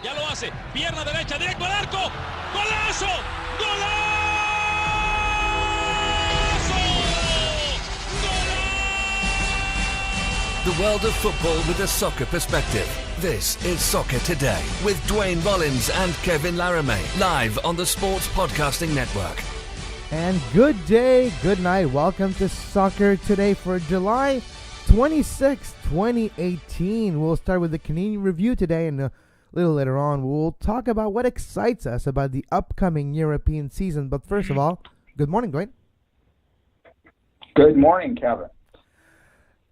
Ya lo hace. Pierna derecha, directo al arco. ¡Golazo! ¡Golazo! ¡Golazo! The world of football with a soccer perspective. This is Soccer Today with Duane, Rollins and Kevin Laramee. Live on the Sports Podcasting Network. And good day, good night. Welcome to Soccer Today for July 26, 2018. We'll start with the Canadian review today, and a little later on we'll talk about what excites us about the upcoming European season. But first of all, good morning, Duane. Good morning, Kevin.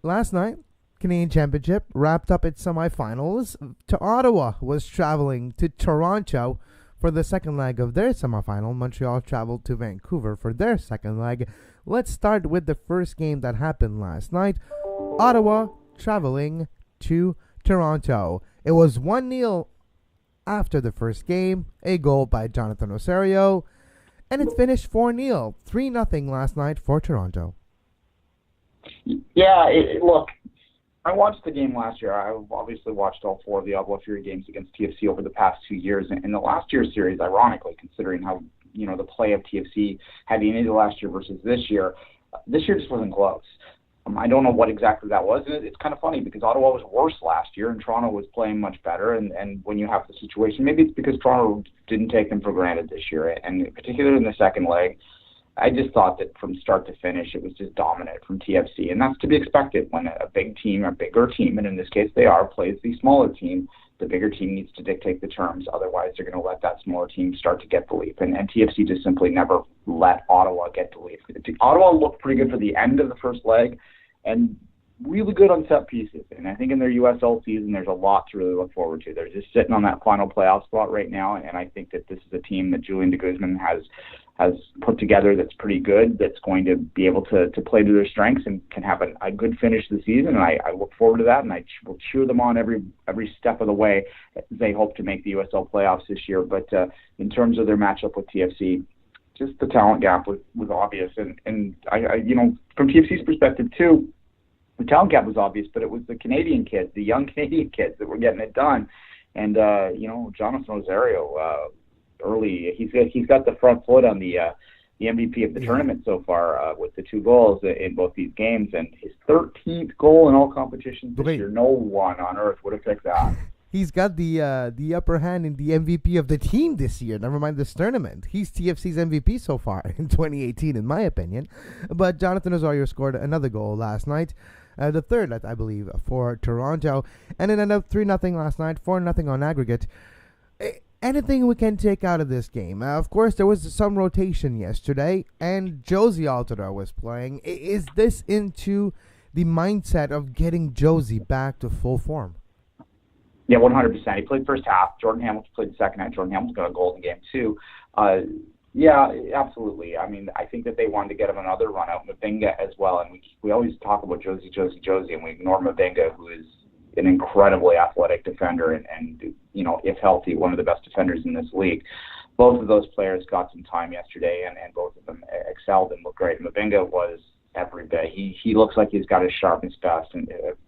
Last night, Canadian Championship wrapped up its semifinals. To Ottawa was traveling to Toronto for the second leg of their semifinal. Montreal traveled to Vancouver for their second leg. Let's start with the first game that happened last night. Ottawa traveling to Toronto. It was 1-0 after the first game, a goal by Jonathan Osorio, and it finished 4-0, 3-0 last night for Toronto. Yeah, look, I watched the game last year. I've obviously watched all four of the Ottawa Fury games against TFC over the past 2 years. In the last year's series, ironically, considering how the play of TFC heading into last year versus this year just wasn't close. I don't know what exactly that was. And it's kind of funny because Ottawa was worse last year and Toronto was playing much better. And when you have the situation, maybe it's because Toronto didn't take them for granted this year. And particularly in the second leg, I just thought that from start to finish, it was just dominant from TFC. And that's to be expected when a big team, a bigger team, and in this case they are, plays the smaller team. The bigger team needs to dictate the terms. Otherwise, they're going to let that smaller team start to get the lead. And TFC just simply never let Ottawa get the lead. Ottawa looked pretty good for the end of the first leg and really good on set pieces. And I think in their USL season, there's a lot to really look forward to. They're just sitting on that final playoff spot right now. And I think that this is a team that Julian de Guzman has put together that's pretty good, that's going to be able to play to their strengths and can have a good finish to the season. And I look forward to that, and I will cheer them on every step of the way as they hope to make the USL playoffs this year. But in terms of their matchup with TFC, just the talent gap was obvious. And I from TFC's perspective too, the talent gap was obvious, but it was the Canadian kids, the young Canadian kids that were getting it done. And, Jonathan Osorio, early, he's got the front foot on the MVP of the tournament so far with the 2 goals in both these games, and his 13th goal in all competitions this year. No one on earth would have picked that. He's got the upper hand in the MVP of the team this year, never mind this tournament. He's TFC's MVP so far in 2018, in my opinion. But Jonathan Osorio scored another goal last night, the third, I believe, for Toronto, and it ended up 3-0 last night, 4-0 on aggregate. Anything we can take out of this game? Of course, there was some rotation yesterday, and Josie Altidore was playing. Is this into the mindset of getting Josie back to full form? Yeah, 100%. He played first half. Jordan Hamilton played the second half. Jordan Hamilton got a goal in game 2. Yeah, absolutely. I mean, I think that they wanted to get him another run out. Mavinga as well. And we always talk about Josie, and we ignore Mavinga, who is an incredibly athletic defender and if healthy, one of the best defenders in this league. Both of those players got some time yesterday, and both of them excelled and looked great. Mavinga was every bit. He looks like he's got his sharpest best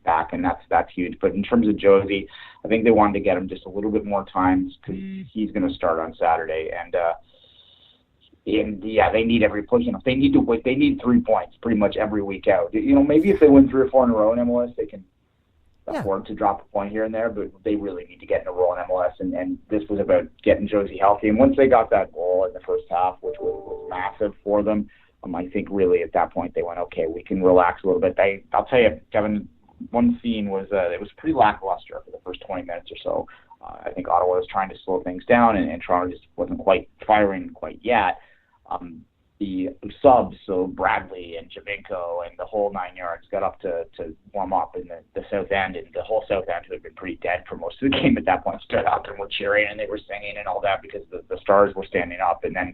back, and that's huge. But in terms of Josie, I think they wanted to get him just a little bit more time because he's going to start on Saturday. And they need every push. They need 3 points pretty much every week out. Maybe if they win 3 or 4 in a row in MLS, they can afford to drop a point here and there, but they really need to get in a roll in MLS, and this was about getting Josie healthy. And once they got that goal in the first half, which was massive for them, I think really at that point they went, okay, we can relax a little bit. I'll tell you, Kevin, one scene was it was pretty lackluster for the first 20 minutes or so. I think Ottawa was trying to slow things down, and Toronto just wasn't quite firing quite yet. The subs, so Bradley and Javinko and the whole 9 yards, got up to warm up in the south end, and the whole south end, who had been pretty dead for most of the game at that point, stood up and were cheering and they were singing and all that because the stars were standing up. And then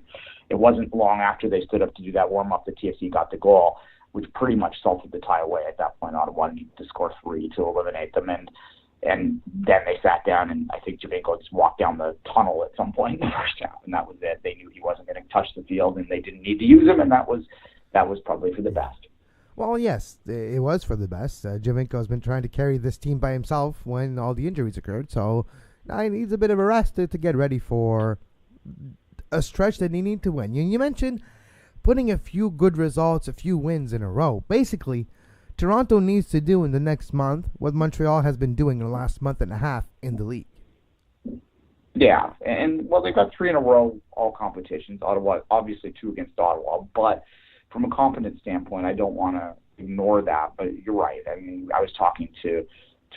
it wasn't long after they stood up to do that warm up that TFC got the goal, which pretty much salted the tie away at that point. Ottawa needed to score 3 to eliminate them, and then they sat down, and I think Javinko just walked down the tunnel at some point in the first half, and that was it. They knew he wasn't going to touch the field, and they didn't need to use him, and that was probably for the best. Well, yes, it was for the best. Javinko has been trying to carry this team by himself when all the injuries occurred, so Now he needs a bit of a rest to get ready for a stretch that they need to win. You mentioned putting a few good results, a few wins in a row. Basically, Toronto needs to do in the next month what Montreal has been doing in the last month and a half in the league. Yeah, and well, they've got 3 in a row, all competitions. Ottawa, obviously 2 against Ottawa, but from a confidence standpoint, I don't want to ignore that. But you're right. I mean, I was talking to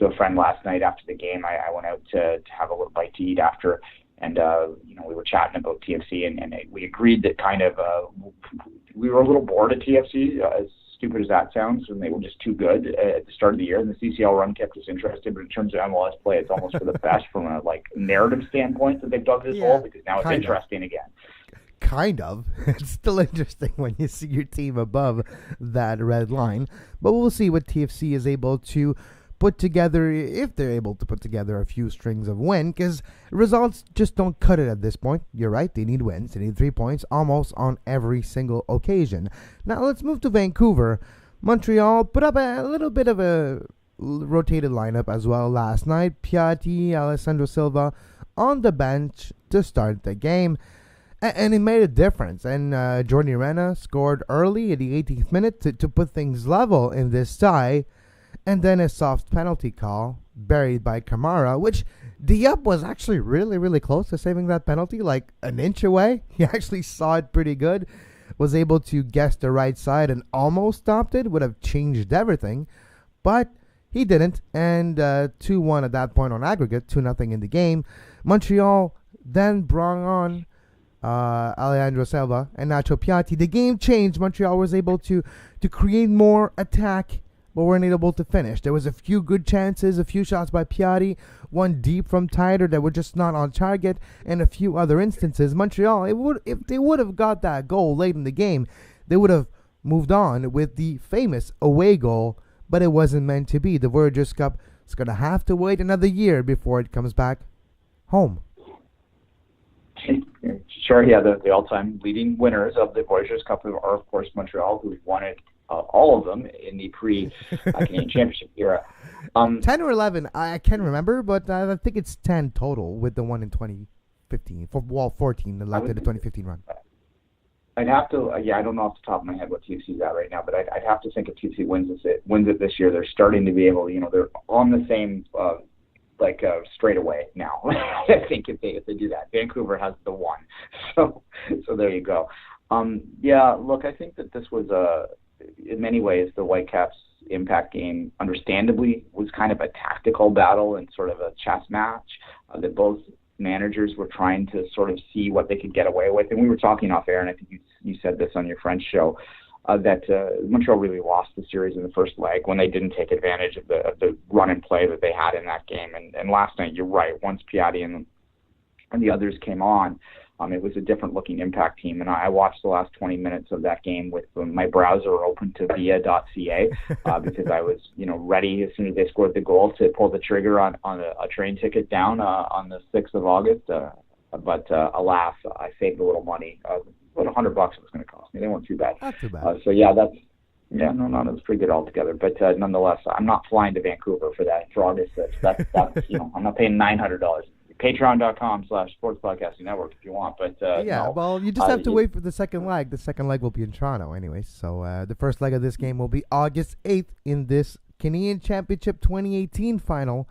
a friend last night after the game. I went out to have a little bite to eat after, and we were chatting about TFC, and we agreed that kind of we were a little bored of TFC, as stupid as that sounds, and they were just too good at the start of the year, and the CCL run kept us interested. But in terms of MLS play, it's almost for the best from a narrative standpoint that they've dug this hole, because now it's interesting again. Kind of. It's still interesting when you see your team above that red line. But we'll see what TFC is able to put together, if they're able to put together a few strings of win, because results just don't cut it at this point. You're right, they need wins. They need 3 points almost on every single occasion. Now let's move to Vancouver. Montreal put up a little bit of a rotated lineup as well last night. Piatti, Alessandro Silva on the bench to start the game. And it made a difference. And Jordi Reyna scored early at the 18th minute to put things level in this tie. And then a soft penalty call buried by Kamara, which Diop was actually really, really close to saving that penalty, like an inch away. He actually saw it pretty good, was able to guess the right side and almost stopped it. Would have changed everything, but he didn't. And 2-1 at that point on aggregate, 2-0 in the game. Montreal then brought on Alejandro Silva and Nacho Piatti. The game changed. Montreal was able to create more attack, but weren't able to finish. There was a few good chances, a few shots by Piatti, one deep from Tyler that were just not on target, and a few other instances. Montreal, if they would have got that goal late in the game, they would have moved on with the famous away goal, but it wasn't meant to be. The Voyageurs Cup is going to have to wait another year before it comes back home. Sure, yeah, the all-time leading winners of the Voyageurs Cup are, of course, Montreal, who won it, all of them, in the pre-Canadian Championship era. 10 or 11, I can't remember, but I think it's 10 total with the one in 2015. 14 left in the 2015 run. I'd have to, I don't know off the top of my head what TFC's at right now, but I'd have to think if TFC wins it this year, they're starting to be able to, they're on the same straight away now. I think if they do that, Vancouver has the one, so there you go. Look, I think that this was in many ways the Whitecaps impact game, understandably, was kind of a tactical battle and sort of a chess match that both managers were trying to sort of see what they could get away with. And we were talking off air, and I think you said this on your friend's show, that Montreal really lost the series in the first leg when they didn't take advantage of the run and play that they had in that game. And last night, you're right, once Piatti and the others came on, it was a different looking Impact team. And I watched the last 20 minutes of that game with my browser open to via.ca because I was ready as soon as they scored the goal to pull the trigger on a train ticket down on the 6th of August. But alas, I saved a little money. About $100 it was going to cost me. They weren't too bad. Not too bad. It was pretty good altogether. But nonetheless, I'm not flying to Vancouver for August 6th. That's I'm not paying $900. Patreon.com/Sports Podcasting Network if you want. But no. Well, you just have to wait for the second leg. The second leg will be in Toronto anyway. So the first leg of this game will be August 8th in this Canadian Championship 2018 final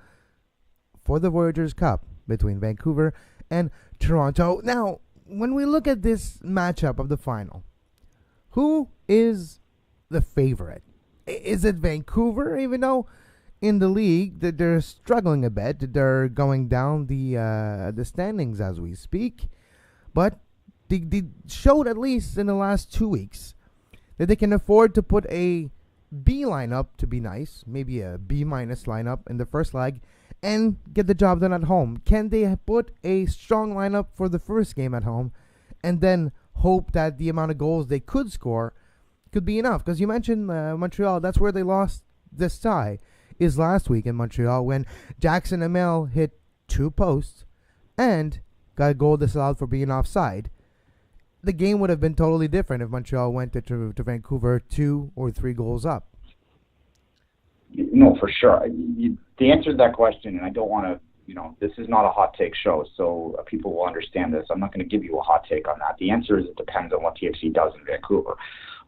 for the Voyageurs Cup between Vancouver and Toronto. Now, when we look at this matchup of the final, who is the favorite? Is it Vancouver, even though in the league that they're struggling a bit? They're going down the standings as we speak. But they showed, at least in the last 2 weeks, that they can afford to put a B lineup, to be nice, maybe a B- lineup in the first leg, and get the job done at home. Can they put a strong lineup for the first game at home and then hope that the amount of goals they could score could be enough? Because you mentioned Montreal, that's where they lost this tie, is last week in Montreal when Jackson Amel hit 2 posts and got a goal disallowed for being offside. The game would have been totally different if Montreal went to Vancouver 2 or 3 goals up. No, for sure. The answer to that question, and I don't want to this is not a hot take show, so people will understand this. I'm not going to give you a hot take on that. The answer is it depends on what TFC does in Vancouver.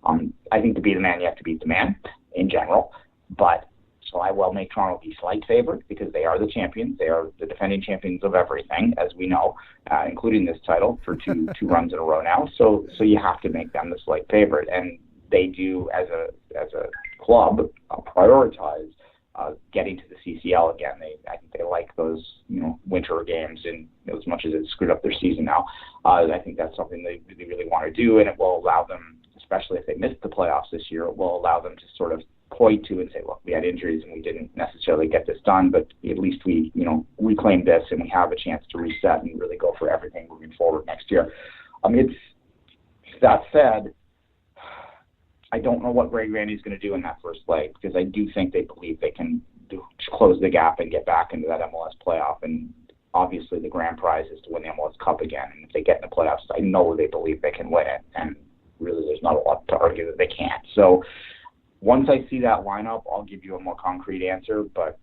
I think to beat a man, you have to beat the man in general, but so I will make Toronto the slight favorite because they are the champions. They are the defending champions of everything, as we know, including this title for two runs in a row now. So you have to make them the slight favorite, and they do as a club prioritize getting to the CCL again. I think they like those winter games, and as much as it screwed up their season now, I think that's something they really want to do, and it will allow them, especially if they miss the playoffs this year, it will allow them to sort of point to and say, look, we had injuries and we didn't necessarily get this done, but at least we reclaimed this and we have a chance to reset and really go for everything moving forward next year. That said, I don't know what Greg Randy's going to do in that first leg, because I do think they believe they can close the gap and get back into that MLS playoff. And obviously the grand prize is to win the MLS Cup again. And if they get in the playoffs, I know they believe they can win it. And really there's not a lot to argue that they can't. So once I see that lineup, I'll give you a more concrete answer. But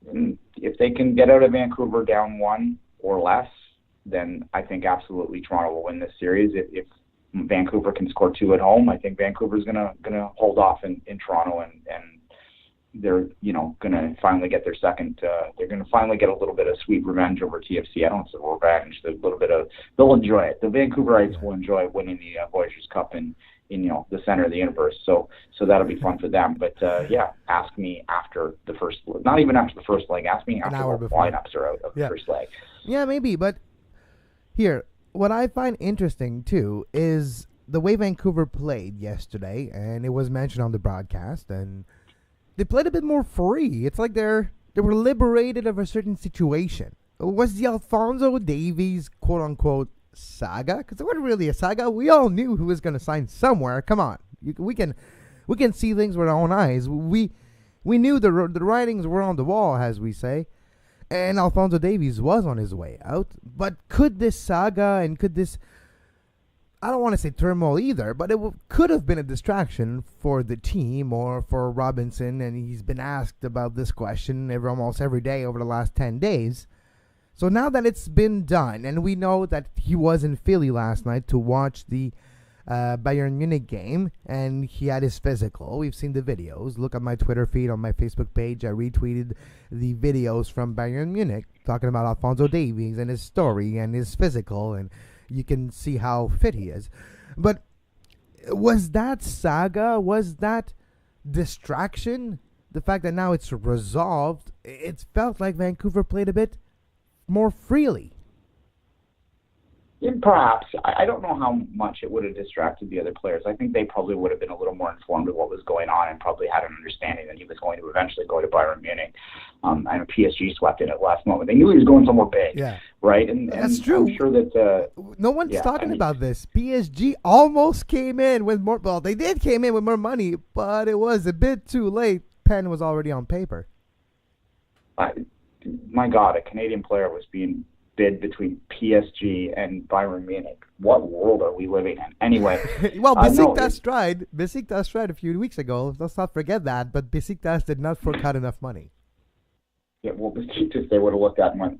if they can get out of Vancouver down 1 or less, then I think absolutely Toronto will win this series. If Vancouver can score 2 at home, I think Vancouver's gonna hold off in Toronto, and they're gonna finally get their second. They're gonna finally get a little bit of sweet revenge over TFC. I don't say revenge. They'll enjoy it. The Vancouverites will enjoy winning the Voyageurs Cup in the center of the universe. So that'll be fun for them. But ask me after the first. Not even after the first leg. Ask me after the lineups are out of the first leg. Yeah, maybe. But here, what I find interesting too is the way Vancouver played yesterday, and it was mentioned on the broadcast, and they played a bit more free. It's like they were liberated of a certain situation. Was the Alphonso Davies quote unquote saga? Because it wasn't really a saga. We all knew who was going to sign somewhere. Come on, we can see things with our own eyes. We knew the writings were on the wall, as we say. And Alphonso Davies was on his way out. But could this saga and could this, I don't want to say turmoil either, but it could have been a distraction for the team or for Robinson. And he's been asked about this question almost every day over the last 10 days. So now that it's been done, and we know that he was in Philly last night to watch the Bayern Munich game, and he had his physical. We've seen the videos. Look at my Twitter feed, on my Facebook page. I retweeted the videos from Bayern Munich talking about Alphonso Davies and his story and his physical, and you can see how fit he is. But was that saga, was that distraction, the fact that now it's resolved, it felt like Vancouver played a bit more freely? Perhaps. I don't know how much it would have distracted the other players. I think they probably would have been a little more informed of what was going on and probably had an understanding that he was going to eventually go to Bayern Munich. I know PSG swept in at last moment. They knew he was going somewhere big, right? And that's true. I'm sure that no one's talking about this. PSG almost came in with more. Well, they did came in with more money, but it was a bit too late. Pen was already on paper. My God, a Canadian player was being bid between PSG and Bayern Munich. What world are we living in? Anyway. Well, Besiktas tried a few weeks ago. Let's not forget that. But Besiktas did not fork out enough money. Yeah, well, Besiktas, they would have looked at and went,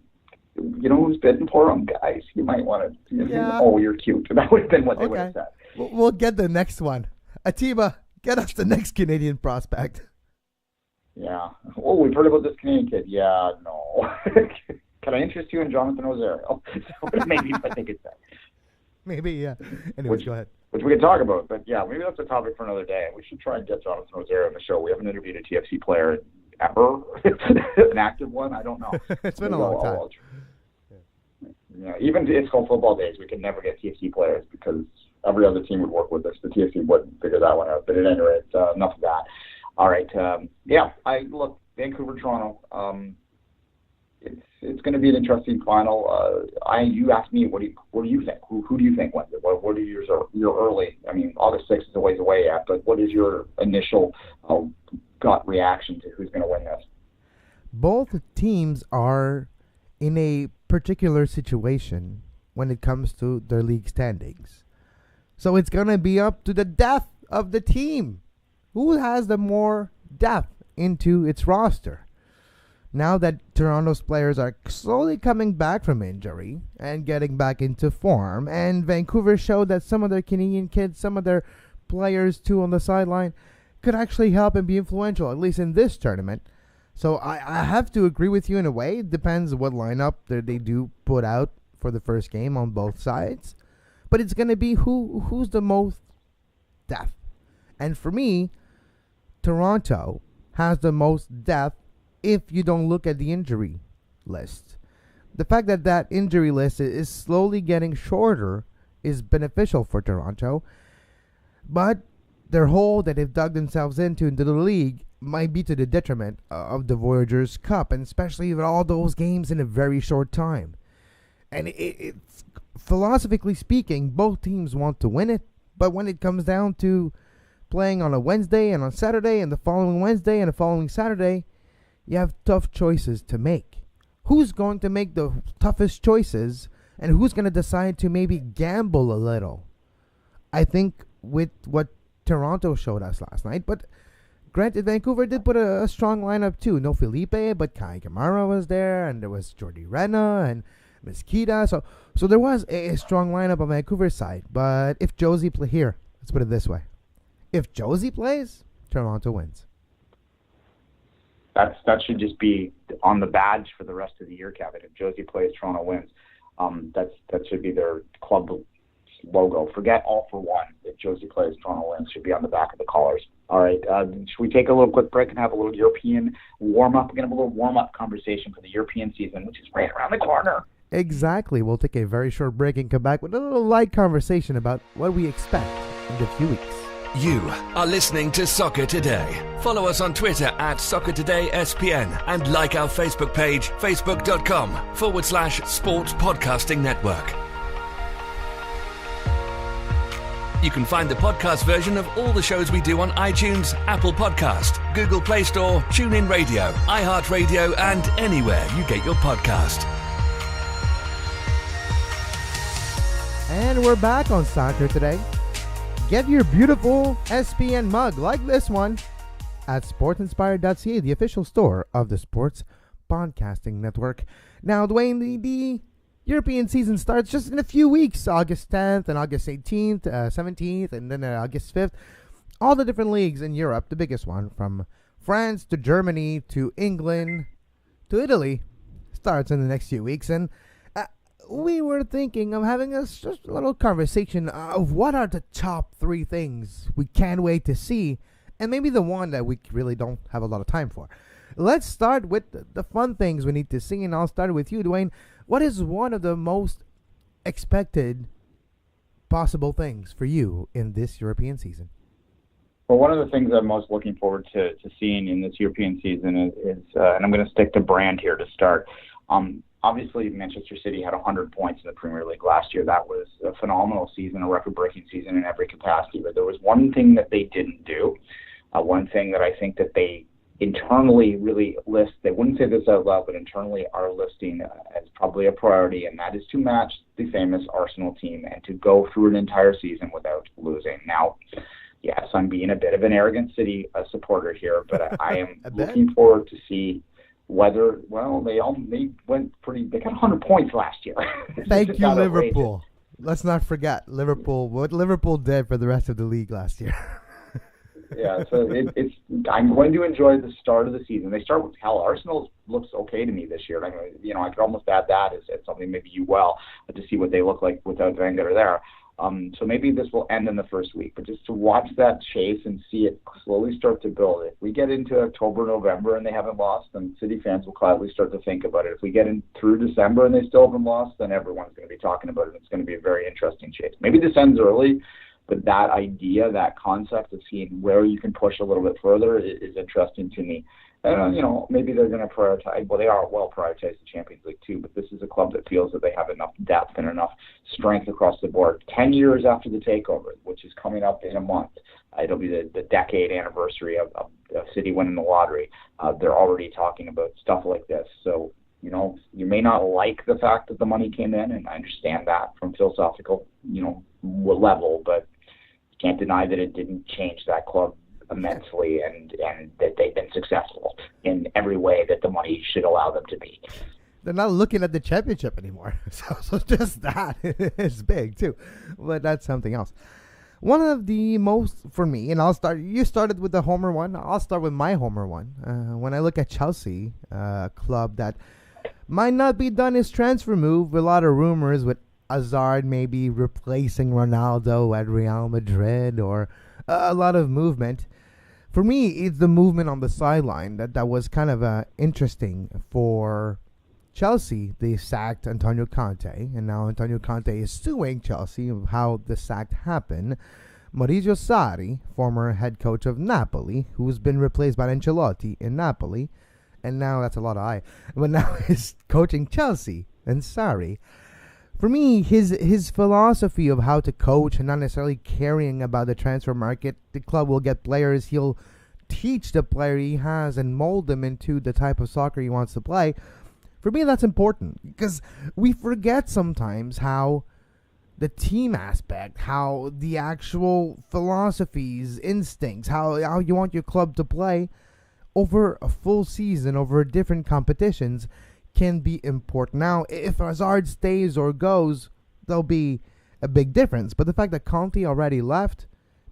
you know who's bidding for them, guys? You might want to, oh, you're cute. That would have been what they would have said. We'll get the next one. Atiba, get us the next Canadian prospect. Yeah. Oh, we've heard about this Canadian kid. Yeah, no. Can I interest you in Jonathan Osorio? Maybe, I think it's that. Maybe, yeah. Anyways, go ahead. Which we can talk about, but yeah, maybe that's a topic for another day. We should try and get Jonathan Osorio on the show. We haven't interviewed a TFC player ever, an active one. I don't know. It's been a long time. Yeah, even it's called football days. We can never get TFC players because every other team would work with us. The TFC wouldn't figure that one out. But at any rate, enough of that. All right. Look, Vancouver, Toronto. It's going to be an interesting final. You asked me, what do you think? Who do you think wins it? What are your early? I mean, August 6th is a ways away yet, but what is your initial gut reaction to who's going to win this? Both teams are in a particular situation when it comes to their league standings. So it's going to be up to the depth of the team. Who has the more depth into its roster? now that Toronto's players are slowly coming back from injury and getting back into form, and Vancouver showed that some of their Canadian kids, some of their players too on the sideline, could actually help and be influential, at least in this tournament. So I have to agree with you in a way. It depends what lineup they do put out for the first game on both sides. But it's going to be who's the most depth. And for me, Toronto has the most depth if you don't look at the injury list. The fact that injury list is slowly getting shorter is beneficial for Toronto. But their hole that they've dug themselves into the league might be to the detriment of the Voyageurs Cup, and especially with all those games in a very short time. And it's philosophically speaking, both teams want to win it, but when it comes down to playing on a Wednesday and on Saturday and the following Wednesday and the following Saturday, you have tough choices to make. Who's going to make the toughest choices, and who's going to decide to maybe gamble a little? I think with what Toronto showed us last night, but granted, Vancouver did put a strong lineup too. No Felipe, but Kai Kamara was there, and there was Jordi Rena and Mesquita. So there was a strong lineup on Vancouver's side. But if Josie play here, let's put it this way: if Josie plays, Toronto wins. That should just be on the badge for the rest of the year, Kevin. If Josie plays, Toronto wins. That should be their club logo. Forget all for one. If Josie plays, Toronto wins. Should be on the back of the collars. All right. Should we take a little quick break and have a little European warm-up? We're going to have a little warm-up conversation for the European season, which is right around the corner. Exactly. We'll take a very short break and come back with a little light conversation about what we expect in the few weeks. You are listening to Soccer Today. Follow us on Twitter at SoccerTodaySPN and like our Facebook page, facebook.com/Sports Podcasting Network. You can find the podcast version of all the shows we do on iTunes, Apple Podcast, Google Play Store, TuneIn Radio, iHeartRadio, and anywhere you get your podcast. And we're back on Soccer Today. Get your beautiful SPN mug like this one at sportsinspired.ca, the official store of the Sports Podcasting Network. Now, Duane, the European season starts just in a few weeks, August 10th and August 18th, 17th, and then August 5th. All the different leagues in Europe, the biggest one, from France to Germany to England to Italy, starts in the next few weeks. And we were thinking of having just a little conversation of what are the top 3 things we can't wait to see, and maybe the one that we really don't have a lot of time for. Let's start with the fun things we need to see, and I'll start with you, Duane. What is one of the most expected possible things for you in this European season? Well, one of the things I'm most looking forward to seeing in this European season is and I'm going to stick to brand here to start. Obviously, Manchester City had 100 points in the Premier League last year. That was a phenomenal season, a record-breaking season in every capacity. But there was one thing that they didn't do, one thing that I think that they internally really list, they wouldn't say this out loud, but internally are listing as probably a priority, and that is to match the famous Arsenal team and to go through an entire season without losing. Now, yes, I'm being a bit of an arrogant City supporter here, but I am looking forward to see whether, well, they got 100 points last year. Thank you, Liverpool. Let's not forget Liverpool, what Liverpool did for the rest of the league last year. Yeah, so I'm going to enjoy the start of the season. They start with Arsenal looks okay to me this year. I could almost add that as something maybe to see what they look like without Wenger there. So maybe this will end in the first week, but just to watch that chase and see it slowly start to build. If we get into October, November, and they haven't lost, then City fans will gladly start to think about it. If we get in through December and they still haven't lost, then everyone's going to be talking about it. It's going to be a very interesting chase. Maybe this ends early, but that idea, that concept of seeing where you can push a little bit further is interesting to me. And, maybe they're going to prioritize, well, they are prioritize the Champions League too, but this is a club that feels that they have enough depth and enough strength across the board. 10 years after the takeover, which is coming up in a month, it'll be the decade anniversary of City winning the lottery. They're already talking about stuff like this. So, you may not like the fact that the money came in, and I understand that from philosophical, level, but you can't deny that it didn't change that club immensely, and that they've been successful in every way that the money should allow them to be. They're not looking at the championship anymore. So just that is big too. But that's something else. One of the most, for me, and you started with the homer one. I'll start with my homer one. When I look at Chelsea, a club that might not be done his transfer move, with a lot of rumors with Hazard maybe replacing Ronaldo at Real Madrid, or a lot of movement. For me, it's the movement on the sideline that was kind of interesting for Chelsea. They sacked Antonio Conte, and now Antonio Conte is suing Chelsea of how the sack happened. Maurizio Sarri, former head coach of Napoli, who's been replaced by Ancelotti in Napoli, and now that's a lot of but now he's coaching Chelsea, and Sarri. For me, his philosophy of how to coach and not necessarily caring about the transfer market, the club will get players, he'll teach the player he has and mold them into the type of soccer he wants to play. For me, that's important because we forget sometimes how the team aspect, how the actual philosophies, instincts, how you want your club to play over a full season, over different competitions, can be important. Now, if Hazard stays or goes, there'll be a big difference. But the fact that Conte already left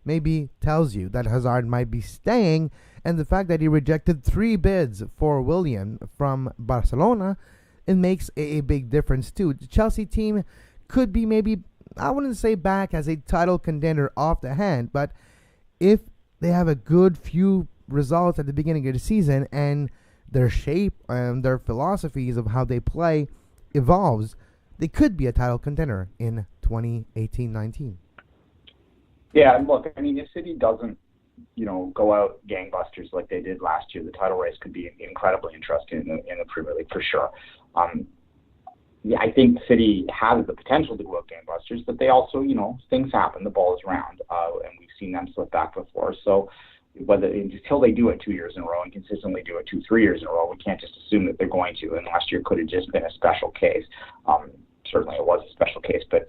maybe tells you that Hazard might be staying, and the fact that he rejected 3 bids for Willian from Barcelona, it makes a big difference too. The Chelsea team could be maybe, I wouldn't say back as a title contender off the hand, but if they have a good few results at the beginning of the season and their shape and their philosophies of how they play evolves, they could be a title contender in 2018-19. Yeah, and look, I mean, if City doesn't, go out gangbusters like they did last year, the title race could be incredibly interesting in the Premier League for sure. Yeah, I think City has the potential to go out gangbusters, but they also, things happen. The ball is round, and we've seen them slip back before. So until they do it 2 years in a row and consistently do it 2-3 years in a row, we can't just assume that they're going to. And last year could have just been a special case. Certainly it was a special case, but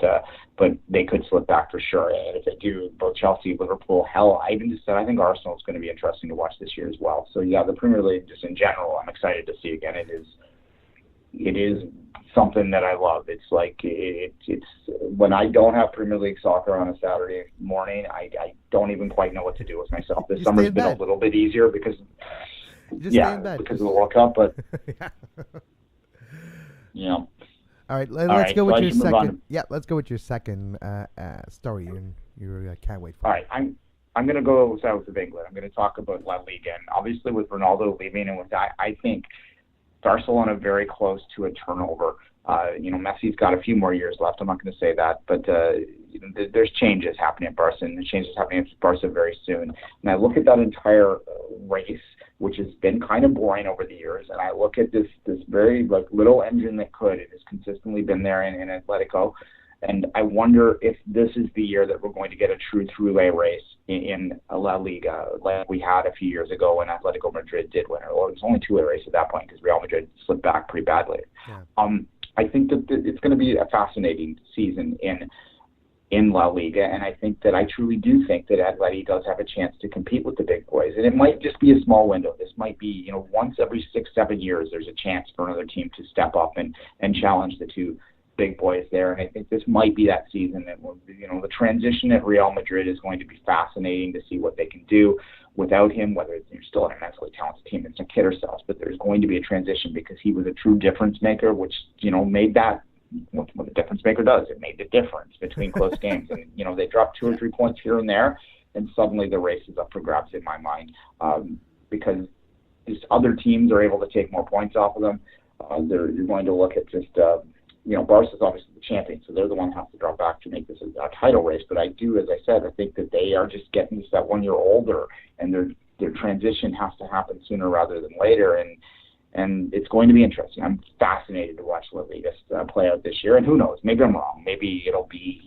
they could slip back for sure. And if they do, both Chelsea, Liverpool, I even just said I think Arsenal is going to be interesting to watch this year as well. So yeah, the Premier League just in general, I'm excited to see again. It is something that I love. It's like it's when I don't have Premier League soccer on a Saturday morning, I don't even quite know what to do with myself. This summer's been a little bit easier because because of the World Cup, but yeah. All right, let's go with your second. Yeah, let's go with your second story. You can't wait for. All right, I'm going to go south of England. I'm going to talk about La Liga, and obviously with Ronaldo leaving and with that, I think Barcelona very close to a turnover. Messi's got a few more years left. I'm not going to say that, but there's changes happening at Barca, and the changes happening at Barca very soon. And I look at that entire race, which has been kind of boring over the years, and I look at this very little engine that could. It has consistently been there in Atletico, and I wonder if this is the year that we're going to get a true three-way race in La Liga, like we had a few years ago when Atletico Madrid did win. Well, it was only two-way race at that point because Real Madrid slipped back pretty badly. Yeah. I think that it's going to be a fascinating season in La Liga, and I think that I truly do think that Atleti does have a chance to compete with the big boys. And it might just be a small window. This might be, once every 6-7 years, there's a chance for another team to step up and challenge the two big boys there. And I think this might be that season that, the transition at Real Madrid is going to be fascinating to see what they can do without him, whether you're still an immensely talented team. Let's not kid ourselves, but there's going to be a transition because he was a true difference maker, which, made that what the difference maker does. It made the difference between close games. And, they dropped 2 or 3 points here and there, and suddenly the race is up for grabs in my mind because these other teams are able to take more points off of them. You're going to look at just, Barca's obviously the champion, so they're the one who has to drop back to make this a title race. But I do, as I said, I think that they are just getting just that 1 year older, and their transition has to happen sooner rather than later. And it's going to be interesting. I'm fascinated to watch La Liga play out this year. And who knows? Maybe I'm wrong. Maybe it'll be,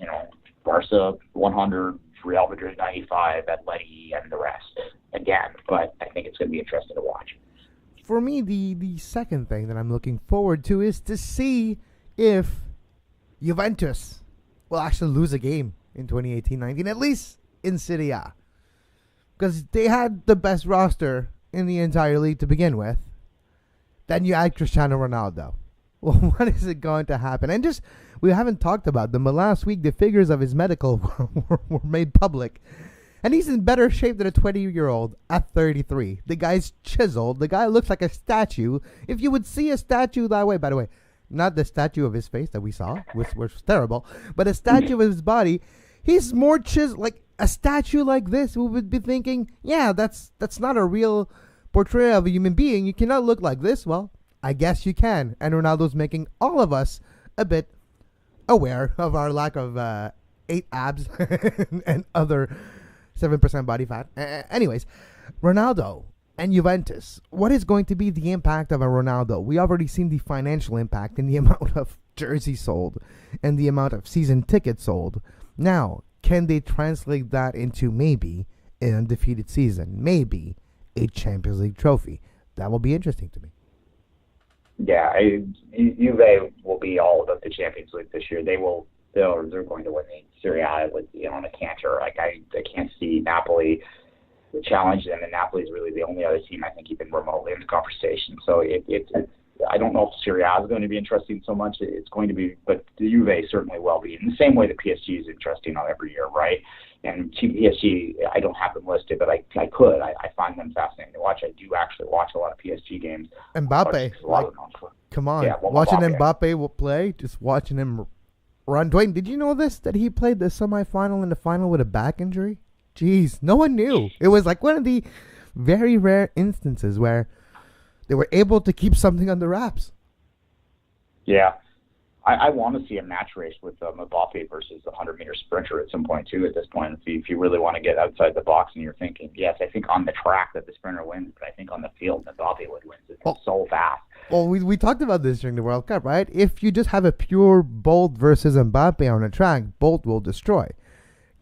Barca 100, Real Madrid 95, Atleti, and the rest again. But I think it's going to be interesting to watch. For me, the second thing that I'm looking forward to is to see if Juventus will actually lose a game in 2018-19, at least in Serie A. because they had the best roster in the entire league to begin with. Then you add Cristiano Ronaldo. Well, what is it going to happen? And just, we haven't talked about them, but last week the figures of his medical were made public. And he's in better shape than a 20-year-old at 33. The guy's chiseled. The guy looks like a statue. If you would see a statue that way, by the way, not the statue of his face that we saw, which was terrible, but a statue of his body, he's more chiseled. Like a statue like this, we would be thinking, yeah, that's not a real portrayal of a human being. You cannot look like this. Well, I guess you can. And Ronaldo's making all of us a bit aware of our lack of 8 abs and other 7% body fat. Anyways, Ronaldo and Juventus. What is going to be the impact of a Ronaldo? We already seen the financial impact in the amount of jerseys sold and the amount of season tickets sold. Now, can they translate that into maybe an undefeated season? Maybe a Champions League trophy? That will be interesting to me. Yeah, Juve will be all about the Champions League this year. They're going to win the Serie A with on a canter. Like I can't see Napoli challenge them, and Napoli is really the only other team I think even remotely in the conversation. So I don't know if Serie A is going to be interesting so much. It's going to be, but the Juve certainly will be. In the same way that PSG is interesting on every year, right? And PSG, I don't have them listed, but I could. I find them fascinating to watch. I do actually watch a lot of PSG games. Mbappe, come on. Yeah, watching Mbappe will play, just watching him run. Duane, did you know this? That he played the semifinal and the final with a back injury? Jeez, no one knew. It was like one of the very rare instances where they were able to keep something under wraps. Yeah. I want to see a match race with Mbappe versus the 100-meter sprinter at some point, too, at this point. If you really want to get outside the box and you're thinking, yes, I think on the track that the sprinter wins, but I think on the field Mbappe would win. It's so fast. Well, we talked about this during the World Cup, right? If you just have a pure Bolt versus Mbappe on a track, Bolt will destroy.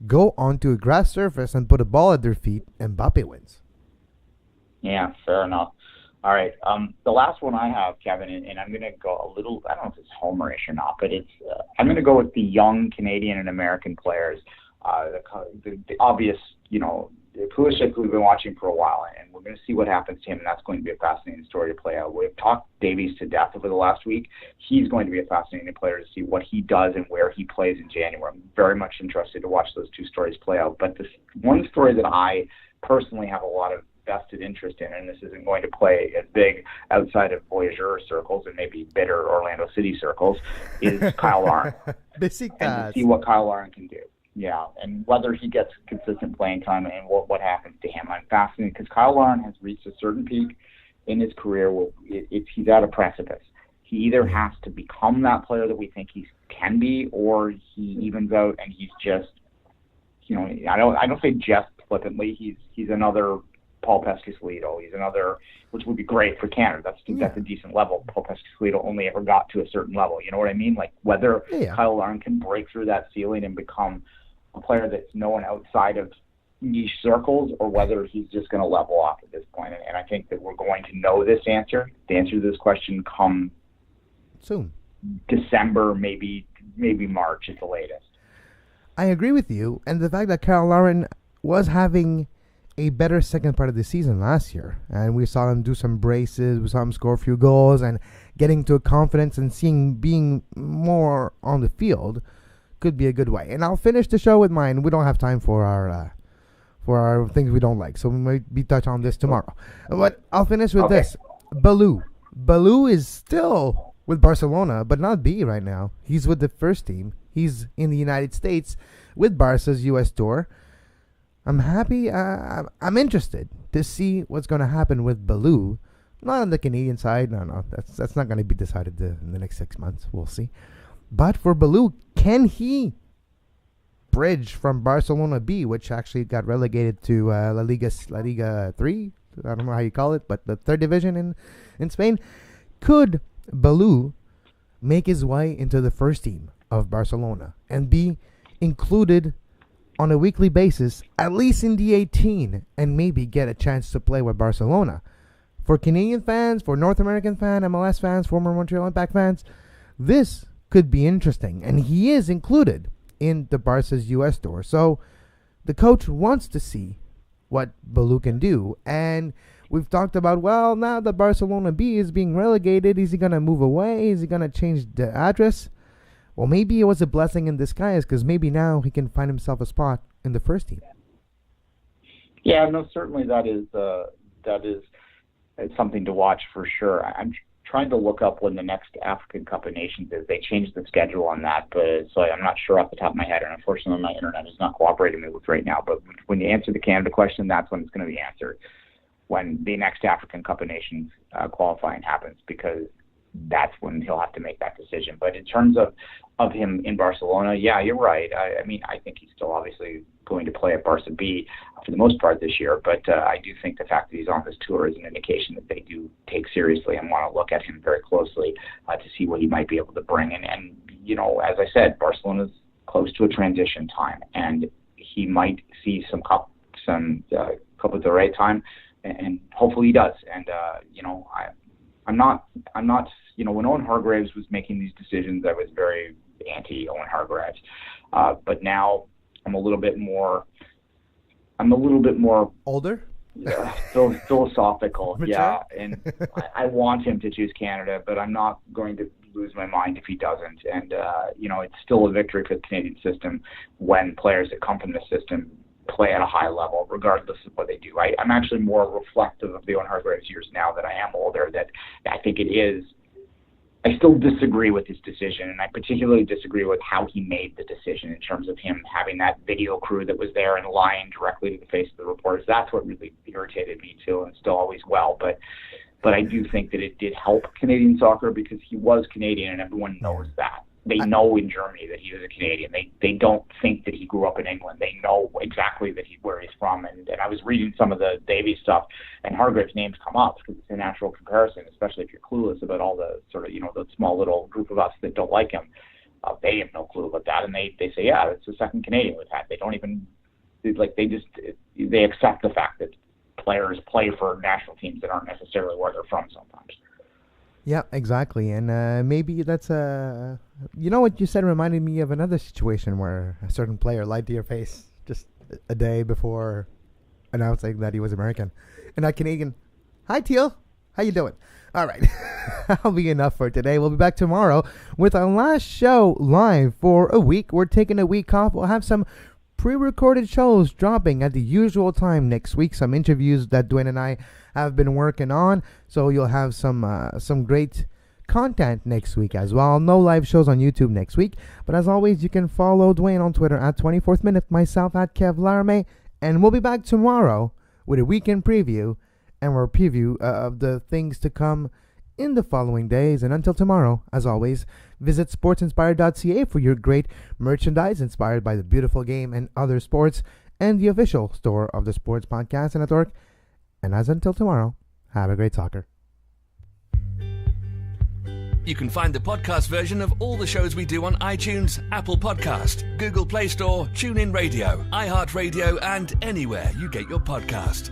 Go onto a grass surface and put a ball at their feet, Mbappe wins. Yeah, fair enough. All right, the last one I have, Kevin, and I'm going to go a little, I don't know if it's homerish or not, but it's I'm going to go with the young Canadian and American players. The obvious, Pulisic, we've been watching for a while, and we're going to see what happens to him, and that's going to be a fascinating story to play out. We've talked Davies to death over the last week. He's going to be a fascinating player to see what he does and where he plays in January. I'm very much interested to watch those two stories play out. But this one story that I personally have a lot of vested interest in, and this isn't going to play as big outside of Voyageur circles and maybe bitter Orlando City circles, is Kyle Larin. And to see what Kyle Larin can do. Yeah, and whether he gets consistent playing time and what happens to him. I'm fascinated because Kyle Larin has reached a certain peak in his career where he's at a precipice. He either has to become that player that we think he can be, or he evens out and he's just, I don't say just flippantly, he's another Paul Pescasolido. He's another, which would be great for Canada. That's a decent level. Paul Pescasolido only ever got to a certain level. You know what I mean? Like whether Kyle Larin can break through that ceiling and become a player that's known outside of niche circles, or whether he's just going to level off at this point. And I think that we're going to know this answer. The answer to this question come soon. December, maybe March at the latest. I agree with you. And the fact that Kyle Larin was having a better second part of the season last year, and we saw him do some braces, we saw him score a few goals, and getting to a confidence and being more on the field could be a good way. And I'll finish the show with mine. We don't have time for our things we don't like, so we might be touch on this tomorrow. But I'll finish with this. Balou is still with Barcelona, but not B right now. He's with the first team. He's in the United States with Barca's U.S. tour. I'm happy. I'm interested to see what's going to happen with Balou. Not on the Canadian side. No. That's not going to be decided in the next 6 months. We'll see. But for Balou, can he bridge from Barcelona B, which actually got relegated to La Liga 3? I don't know how you call it, but the third division in Spain. Could Balou make his way into the first team of Barcelona and be included on a weekly basis, at least in the 18, and maybe get a chance to play with Barcelona? For Canadian fans, for North American fans, MLS fans, former Montreal Impact fans, this could be interesting. And he is included in the Barca's U.S. tour. So the coach wants to see what Balou can do. And we've talked about, well, now that Barcelona B is being relegated, is he going to move away? Is he going to change the address? Well, maybe it was a blessing in disguise, because maybe now he can find himself a spot in the first team. Yeah, no, certainly that is it's something to watch for sure. I'm trying to look up when the next African Cup of Nations is. They changed the schedule on that, but so I'm not sure off the top of my head, and unfortunately my internet is not cooperating with right now. But when you answer the Canada question, that's when it's going to be answered, when the next African Cup of Nations qualifying happens, because that's when he'll have to make that decision. But in terms of him in Barcelona, yeah, you're right. I mean, I think he's still obviously going to play at Barca B for the most part this year, but I do think the fact that he's on this tour is an indication that they do take seriously and want to look at him very closely to see what he might be able to bring. And you know, as I said, Barcelona's close to a transition time, and he might see some Copa del Rey time, and hopefully he does. And you know, I'm not. You know, when Owen Hargreaves was making these decisions, I was very anti Owen Hargreaves, but now I'm a little bit more older, philosophical. Yeah, and I want him to choose Canada, but I'm not going to lose my mind if he doesn't. And you know, it's still a victory for the Canadian system when players that come from the system play at a high level, regardless of what they do. I'm actually more reflective of the Owen Hargreaves years now that I am older. That I think it is. I still disagree with his decision, and I particularly disagree with how he made the decision in terms of him having that video crew that was there and lying directly to the face of the reporters. That's what really irritated me too, and still always will. But I do think that it did help Canadian soccer because he was Canadian, and everyone knows that. They know in Germany that he was a Canadian. They don't think that he grew up in England. They know exactly that where he's from. And I was reading some of the Davies stuff, and Hargreaves' names come up because it's a natural comparison, especially if you're clueless about all the sort of, you know, the small little group of us that don't like him. They have no clue about that, and they say, yeah, it's the second Canadian we've had. They don't even, they accept the fact that players play for national teams that aren't necessarily where they're from sometimes. Yeah, exactly. And maybe that's you know what you said reminded me of another situation where a certain player lied to your face just a day before announcing that he was American. And that Canadian, hi Teal, how you doing? All right, that'll be enough for today. We'll be back tomorrow with our last show live for a week. We're taking a week off. We'll have some pre-recorded shows dropping at the usual time next week. Some interviews that Duane and I have been working on, so you'll have some great content next week as well. No live shows on YouTube next week, but as always, you can follow Duane on Twitter at 24th Minute, myself at Kev Laramee, and we'll be back tomorrow with a weekend preview and our preview of the things to come in the following days. And until tomorrow, as always, visit sportsinspired.ca for your great merchandise inspired by the beautiful game and other sports, and the official store of the Sports Podcast Network. And as until tomorrow, have a great soccer. You can find the podcast version of all the shows we do on iTunes, Apple Podcast, Google Play Store, TuneIn Radio, iHeartRadio, and anywhere you get your podcast.